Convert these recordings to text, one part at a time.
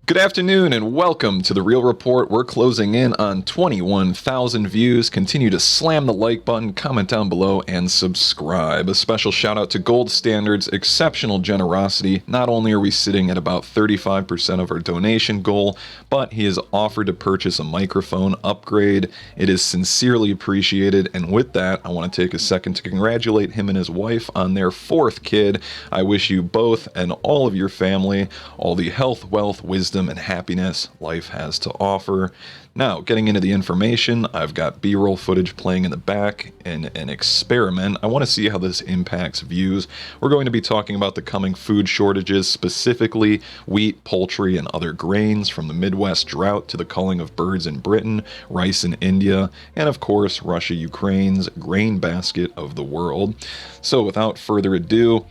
Good afternoon and welcome to The Real Report. We're closing in on 21,000 views. Continue to slam the like button, comment down below, and subscribe. A special shout out to Gold Standard's exceptional generosity. Not only are we sitting at about 35% of our donation goal, but he has offered to purchase a microphone upgrade. It is sincerely appreciated, and with that, I want to take a second to congratulate him and his wife on their fourth kid. I wish you both and all of your family all the health, wealth, wisdom, and happiness life has to offer. Now, getting into the information, I've got B-roll footage playing in the back in an experiment. I want to see how this impacts views. We're going to be talking about the coming food shortages, specifically wheat, poultry, and other grains, from the Midwest drought to the culling of birds in Britain, rice in India, and of course, Russia-Ukraine's grain basket of the world. So without further ado,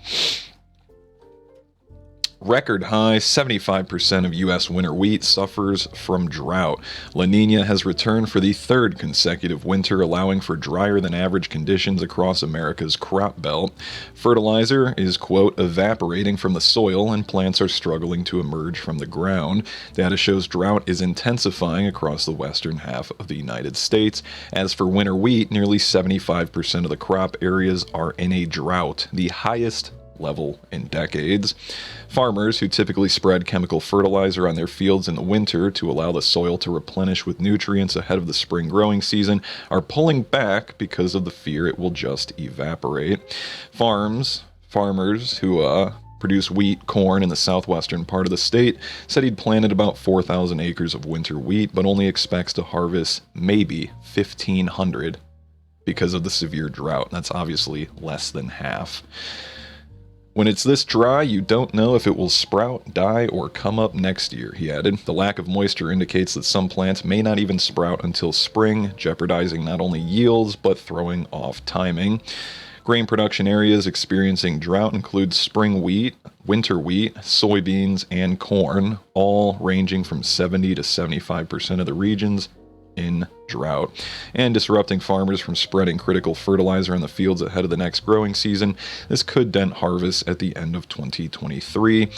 record high, 75% of U.S. winter wheat suffers from drought. La Nina has returned for the third consecutive winter, allowing for drier than average conditions across America's crop belt. Fertilizer is, quote, evaporating from the soil and plants are struggling to emerge from the ground. Data shows drought is intensifying across the western half of the United States. As for winter wheat, nearly 75% of the crop areas are in a drought, the highest level in decades. Farmers, who typically spread chemical fertilizer on their fields in the winter to allow the soil to replenish with nutrients ahead of the spring growing season, are pulling back because of the fear it will just evaporate. Farmers who produce wheat, corn in the southwestern part of the state said he'd planted about 4,000 acres of winter wheat, but only expects to harvest maybe 1,500 because of the severe drought. That's obviously less than half. When it's this dry, you don't know if it will sprout, die, or come up next year, he added. The lack of moisture indicates that some plants may not even sprout until spring, jeopardizing not only yields, but throwing off timing. Grain production areas experiencing drought include spring wheat, winter wheat, soybeans, and corn, all ranging from 70 to 75% of the regions in drought, and disrupting farmers from spreading critical fertilizer in the fields ahead of the next growing season. This could dent harvests at the end of 2023.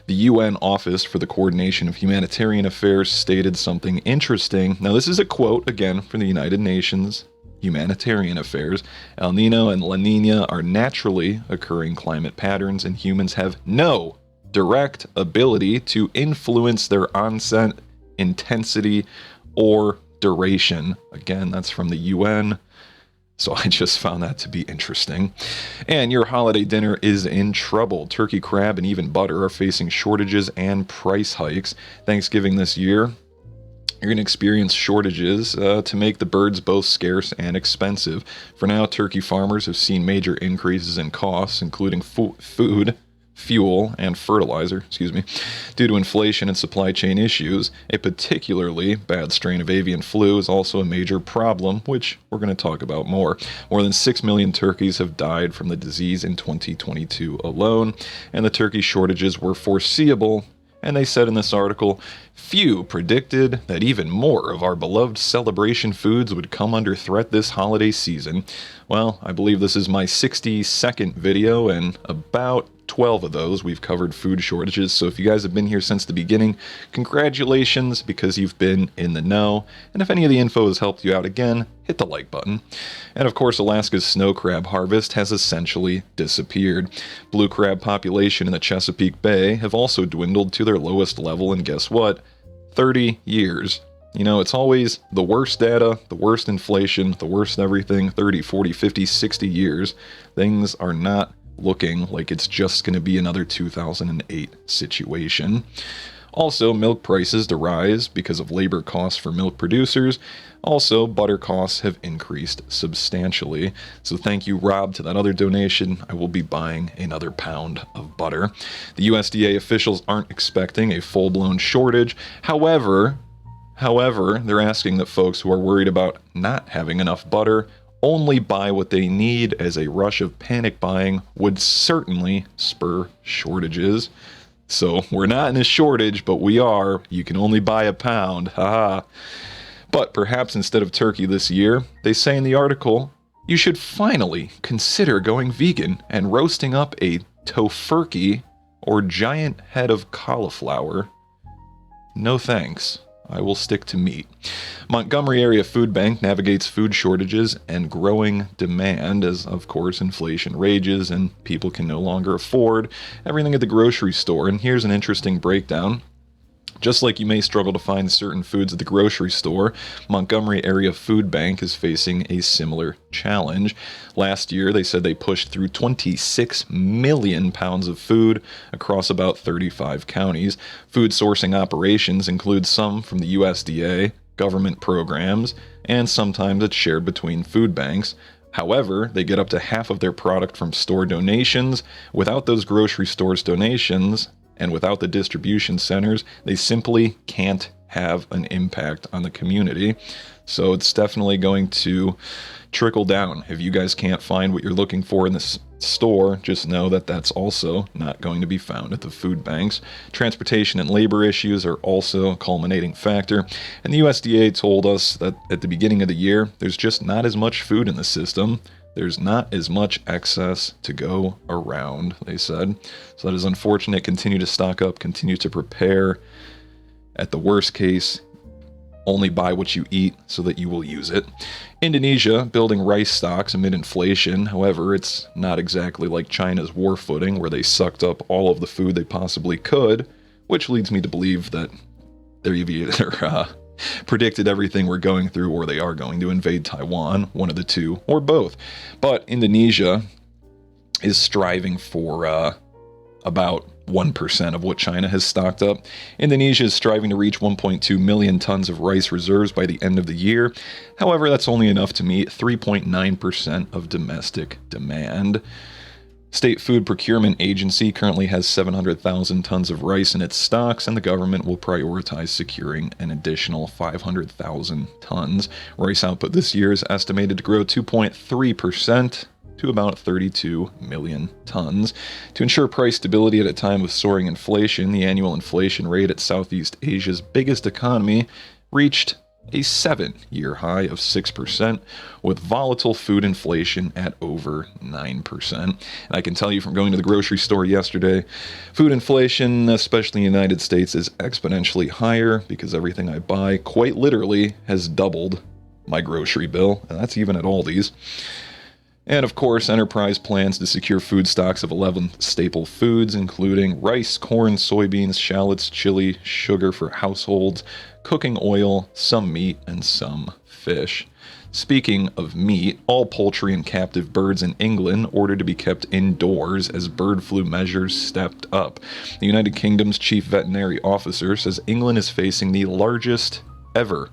The UN Office for the Coordination of Humanitarian Affairs stated something interesting. Now, this is a quote, again, from the United Nations Humanitarian Affairs. El Nino and La Nina are naturally occurring climate patterns, and humans have no direct ability to influence their onset, intensity, or duration. Again, that's from the UN. So I just found that to be interesting. And your holiday dinner is in trouble. Turkey, crab, and even butter are facing shortages and price hikes. Thanksgiving this year, you're going to experience shortages to make the birds both scarce and expensive. For now, turkey farmers have seen major increases in costs, including food, fuel, and fertilizer, due to inflation and supply chain issues. A particularly bad strain of avian flu is also a major problem, which we're going to talk about more. More than 6 million turkeys have died from the disease in 2022 alone, and the turkey shortages were foreseeable. And they said in this article, few predicted that even more of our beloved celebration foods would come under threat this holiday season. Well, I believe this is my 60-second video, and about 12 of those we've covered food shortages. So if you guys have been here since the beginning, congratulations, because you've been in the know. And if any of the info has helped you out, again, hit the like button. And of course, Alaska's snow crab harvest has essentially disappeared. Blue crab population in the Chesapeake Bay have also dwindled to their lowest level in, guess what, 30 years. You know, it's always the worst data, the worst inflation, the worst everything, 30, 40, 50, 60 years. Things are not looking like it's just going to be another 2008 situation. Also, milk prices to rise because of labor costs for milk producers. Also, butter costs have increased substantially. So thank you, Rob, to that other donation. I will be buying another pound of butter. The USDA officials aren't expecting a full-blown shortage. However, they're asking that folks who are worried about not having enough butter only buy what they need, as a rush of panic buying would certainly spur shortages. So we're not in a shortage, but we are. You can only buy a pound. Haha. But perhaps instead of turkey this year, they say in the article, you should finally consider going vegan and roasting up a Tofurkey or giant head of cauliflower. No thanks. I will stick to meat. Montgomery Area Food Bank navigates food shortages and growing demand as, of course, inflation rages and people can no longer afford everything at the grocery store. And here's an interesting breakdown. Just like you may struggle to find certain foods at the grocery store, Montgomery Area Food Bank is facing a similar challenge. Last year, they said they pushed through 26 million pounds of food across about 35 counties. Food sourcing operations include some from the USDA, government programs, and sometimes it's shared between food banks. However, they get up to half of their product from store donations. Without those grocery stores' donations, and without the distribution centers, they simply can't have an impact on the community. So it's definitely going to trickle down. If you guys can't find what you're looking for in the store, just know that that's also not going to be found at the food banks. Transportation and labor issues are also a culminating factor. And the USDA told us that at the beginning of the year, there's just not as much food in the system. There's not as much excess to go around, they said. So that is unfortunate. Continue to stock up, continue to prepare. At the worst case, only buy what you eat so that you will use it. Indonesia building rice stocks amid inflation. However, it's not exactly like China's war footing where they sucked up all of the food they possibly could, which leads me to believe that they're either predicted everything we're going through, or they are going to invade Taiwan, one of the two, or both. But Indonesia is striving for about 1% of what China has stocked up. Indonesia is striving to reach 1.2 million tons of rice reserves by the end of the year. However, that's only enough to meet 3.9% of domestic demand. State Food Procurement Agency currently has 700,000 tons of rice in its stocks, and the government will prioritize securing an additional 500,000 tons. Rice output this year is estimated to grow 2.3% to about 32 million tons. To ensure price stability at a time of soaring inflation, the annual inflation rate at Southeast Asia's biggest economy reached a 7-year high of 6%, with volatile food inflation at over 9%. And I can tell you from going to the grocery store yesterday, food inflation, especially in the United States, is exponentially higher because everything I buy quite literally has doubled my grocery bill, and that's even at Aldi's. And of course, Enterprise plans to secure food stocks of 11 staple foods, including rice, corn, soybeans, shallots, chili, sugar for households, cooking oil, some meat, and some fish. Speaking of meat, all poultry and captive birds in England ordered to be kept indoors as bird flu measures stepped up. The United Kingdom's chief veterinary officer says England is facing the largest ever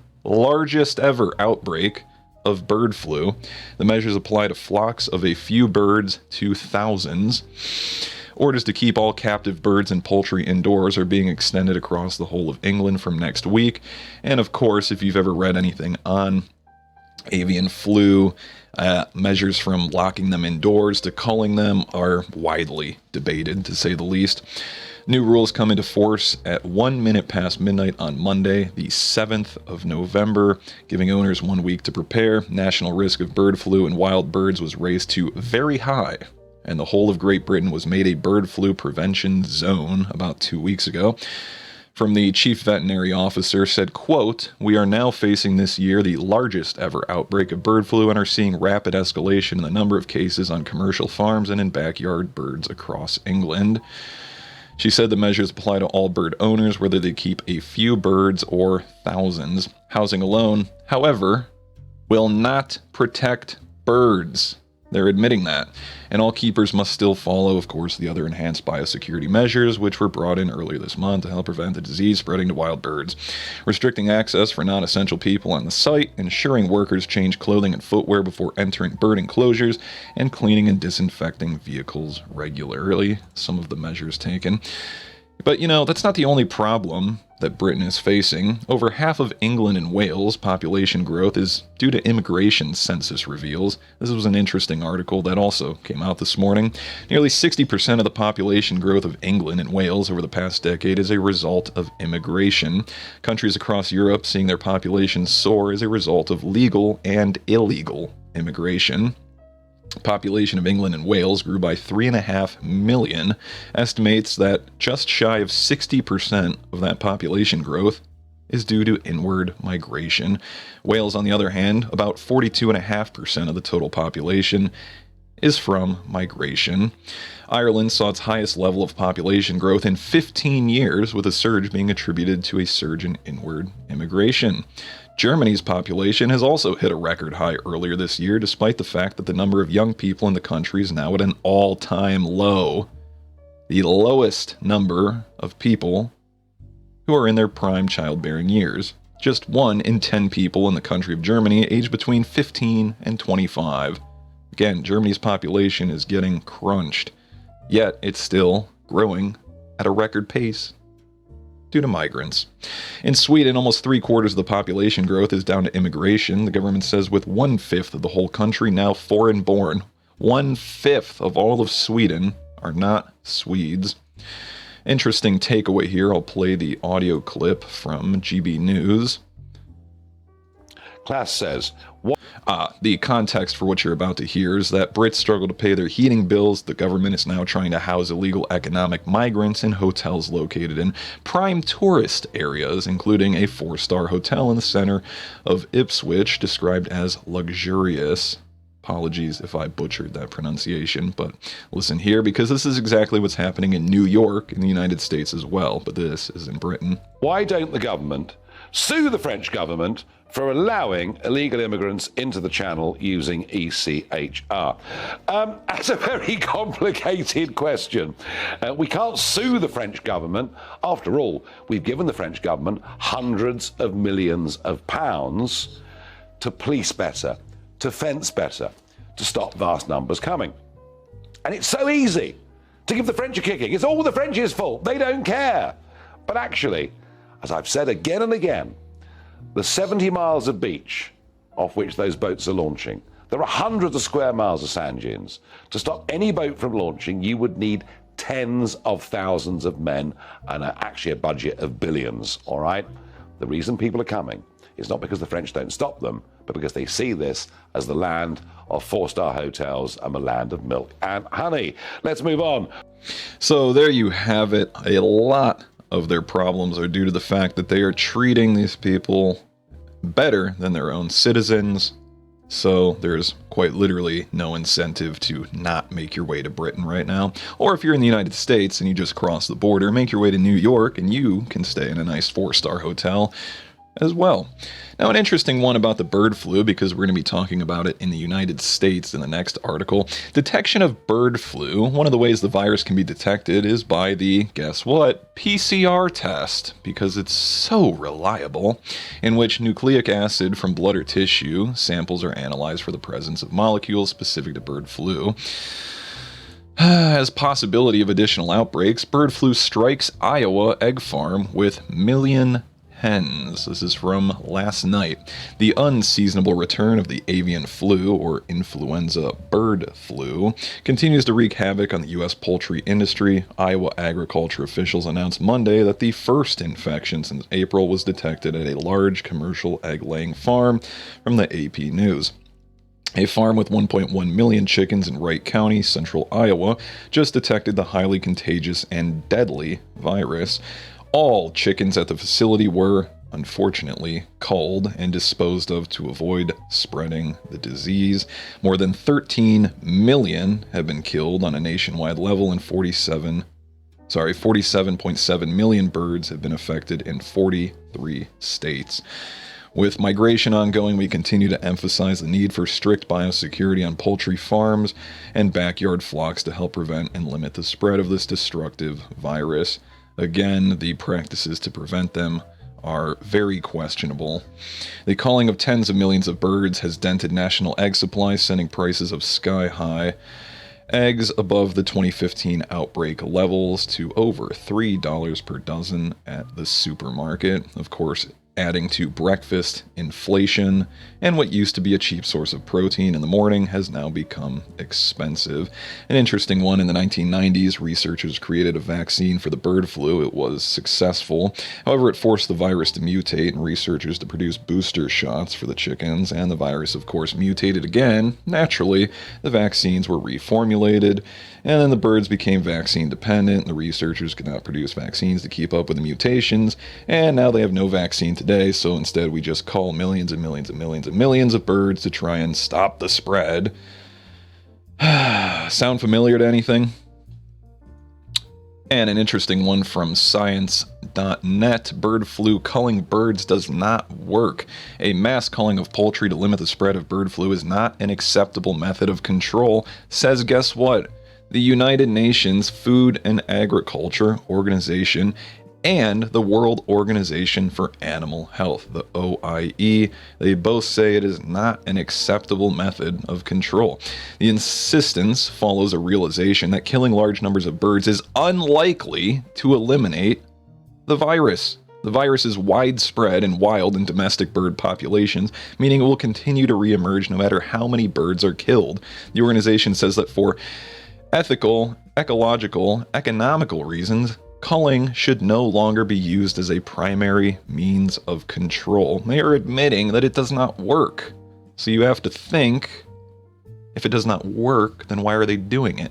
outbreak of bird flu. The measures apply to flocks of a few birds to thousands. Orders to keep all captive birds and poultry indoors are being extended across the whole of England from next week. And of course, if you've ever read anything on avian flu, measures from locking them indoors to culling them are widely debated, to say the least. New rules come into force at 1 minute past midnight on Monday, the 7th of November, giving owners 1 week to prepare. National risk of bird flu in wild birds was raised to very high, and the whole of Great Britain was made a bird flu prevention zone about 2 weeks ago. From the chief veterinary officer said, quote, "We are now facing this year the largest ever outbreak of bird flu and are seeing rapid escalation in the number of cases on commercial farms and in backyard birds across England." She said the measures apply to all bird owners, whether they keep a few birds or thousands. Housing alone, however, will not protect birds. They're admitting that. And all keepers must still follow, of course, the other enhanced biosecurity measures, which were brought in earlier this month to help prevent the disease spreading to wild birds. Restricting access for non-essential people on the site, ensuring workers change clothing and footwear before entering bird enclosures, and cleaning and disinfecting vehicles regularly. Some of the measures taken. But, that's not the only problem that Britain is facing. Over half of England and Wales' population growth is due to immigration, census reveals. This was an interesting article that also came out this morning. Nearly 60% of the population growth of England and Wales over the past decade is a result of immigration. Countries across Europe seeing their populations soar as a result of legal and illegal immigration. Population of England and Wales grew by 3.5 million, estimates that just shy of 60% of that population growth is due to inward migration. Wales, on the other hand, about 42.5% of the total population is from migration. Ireland saw its highest level of population growth in 15 years, with a surge being attributed to a surge in inward immigration. Germany's population has also hit a record high earlier this year, despite the fact that the number of young people in the country is now at an all-time low. The lowest number of people who are in their prime childbearing years. Just 1 in 10 people in the country of Germany aged between 15 and 25. Again, Germany's population is getting crunched, yet it's still growing at a record pace due to migrants. In Sweden, almost 3/4 of the population growth is down to immigration. The government says with 1/5 of the whole country now foreign-born. 1/5 of all of Sweden are not Swedes. Interesting takeaway here. I'll play the audio clip from GB News. Class says, the context for what you're about to hear is that Brits struggle to pay their heating bills. The government is now trying to house illegal economic migrants in hotels located in prime tourist areas, including a 4-star hotel in the center of Ipswich, described as luxurious. Apologies if I butchered that pronunciation, but listen here, because this is exactly what's happening in New York in the United States as well, but this is in Britain. why don't the government sue the French government for allowing illegal immigrants into the Channel using ECHR? That's a very complicated question. We can't sue the French government. After all, we've given the French government hundreds of millions of pounds to police better, to fence better, to stop vast numbers coming. And it's so easy to give the French a kicking. It's all the French's fault. They don't care. But actually, as I've said again and again, the 70 miles of beach off which those boats are launching, there are hundreds of square miles of sand dunes. To stop any boat from launching, you would need tens of thousands of men and actually a budget of billions, all right? The reason people are coming is not because the French don't stop them, but because they see this as the land of 4-star hotels and the land of milk and honey. Let's move on. So there you have it. A lot of their problems are due to the fact that they are treating these people better than their own citizens. So there's quite literally no incentive to not make your way to Britain right now. Or if you're in the United States and you just cross the border, make your way to New York and you can stay in a nice 4-star hotel as well. Now, an interesting one about the bird flu, because we're going to be talking about it in the United States in the next article. Detection of bird flu. One of the ways the virus can be detected is by the, guess what, PCR test, because it's so reliable, in which nucleic acid from blood or tissue samples are analyzed for the presence of molecules specific to bird flu. As possibility of additional outbreaks, bird flu strikes Iowa egg farm with million hens. This is from last night. The unseasonable return of the avian flu, or influenza bird flu, continues to wreak havoc on the U.S. poultry industry. Iowa agriculture officials announced Monday that the first infection since April was detected at a large commercial egg-laying farm, from the AP News. A farm with 1.1 million chickens in Wright County, central Iowa, just detected the highly contagious and deadly virus. All chickens at the facility were, unfortunately, culled and disposed of to avoid spreading the disease. More than 13 million have been killed on a nationwide level, and 47.7 million birds have been affected in 43 states. With migration ongoing, we continue to emphasize the need for strict biosecurity on poultry farms and backyard flocks to help prevent and limit the spread of this destructive virus. Again, the practices to prevent them are very questionable. The culling of tens of millions of birds has dented national egg supplies, sending prices of sky-high eggs above the 2015 outbreak levels to over $3 per dozen at the supermarket. Of course, adding to breakfast inflation, and what used to be a cheap source of protein in the morning has now become expensive. An interesting one: in the 1990s, researchers created a vaccine for the bird flu. It was successful. However, it forced the virus to mutate and researchers to produce booster shots for the chickens, and the virus, of course, mutated again. Naturally, the vaccines were reformulated, and then the birds became vaccine dependent, and the researchers could not produce vaccines to keep up with the mutations, and now they have no vaccine today, so instead we just cull millions and millions and millions and millions of birds to try and stop the spread. Sound familiar to anything? And an interesting one from science.net: bird flu culling birds does not work. A mass culling of poultry to limit the spread of bird flu is not an acceptable method of control, says guess what? The United Nations Food and Agriculture Organization and the World Organization for Animal Health, the OIE. They both say it is not an acceptable method of control. The insistence follows a realization that killing large numbers of birds is unlikely to eliminate the virus. The virus is widespread and wild in domestic bird populations, meaning it will continue to reemerge no matter how many birds are killed. The organization says that for ethical, ecological, economical reasons, culling should no longer be used as a primary means of control. They are admitting that it does not work. So you have to think, if it does not work, then why are they doing it?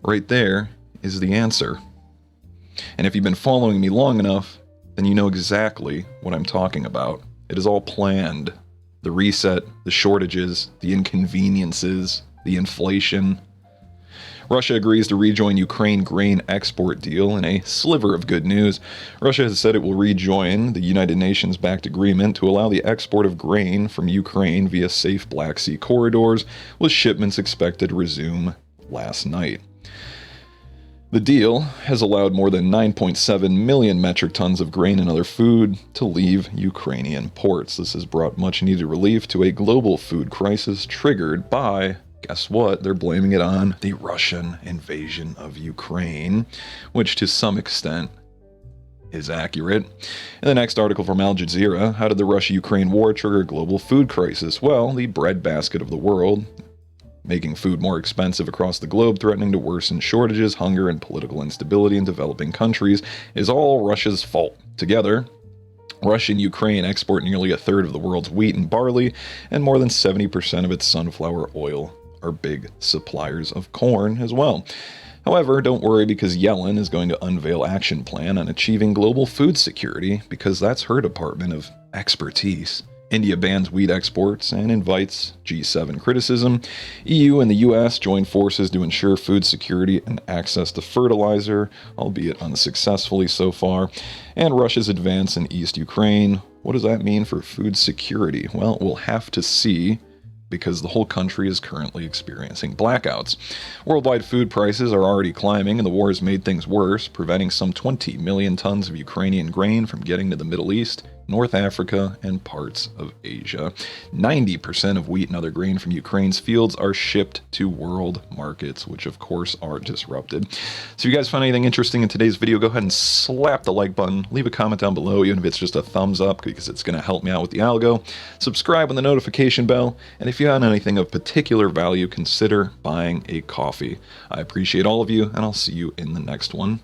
Right there is the answer. And if you've been following me long enough, then you know exactly what I'm talking about. It is all planned. The reset, the shortages, the inconveniences, the inflation. Russia agrees to rejoin Ukraine grain export deal in a sliver of good news. Russia has said it will rejoin the United Nations-backed agreement to allow the export of grain from Ukraine via safe Black Sea corridors, with shipments expected to resume last night. The deal has allowed more than 9.7 million metric tons of grain and other food to leave Ukrainian ports. This has brought much-needed relief to a global food crisis triggered by, guess what? They're blaming it on the Russian invasion of Ukraine, which to some extent is accurate. In the next article from Al Jazeera: how did the Russia-Ukraine war trigger a global food crisis? Well, the breadbasket of the world, making food more expensive across the globe, threatening to worsen shortages, hunger, and political instability in developing countries, is all Russia's fault. Together, Russia and Ukraine export nearly a third of the world's wheat and barley, and more than 70% of its sunflower oil are big suppliers of corn as well. However, don't worry, because Yellen is going to unveil action plan on achieving global food security, because that's her department of expertise. India bans wheat exports and invites G7 criticism. EU and the US join forces to ensure food security and access to fertilizer, albeit unsuccessfully so far. And Russia's advance in East Ukraine. What does that mean for food security? Well, we'll have to see, because the whole country is currently experiencing blackouts. Worldwide food prices are already climbing, and the war has made things worse, preventing some 20 million tons of Ukrainian grain from getting to the Middle East, North Africa, and parts of Asia. 90% of wheat and other grain from Ukraine's fields are shipped to world markets, which of course are disrupted. So if you guys found anything interesting in today's video, go ahead and slap the like button, leave a comment down below, even if it's just a thumbs up, because it's going to help me out with the algo. Subscribe with the notification bell, and if you found anything of particular value, consider buying a coffee. I appreciate all of you, and I'll see you in the next one.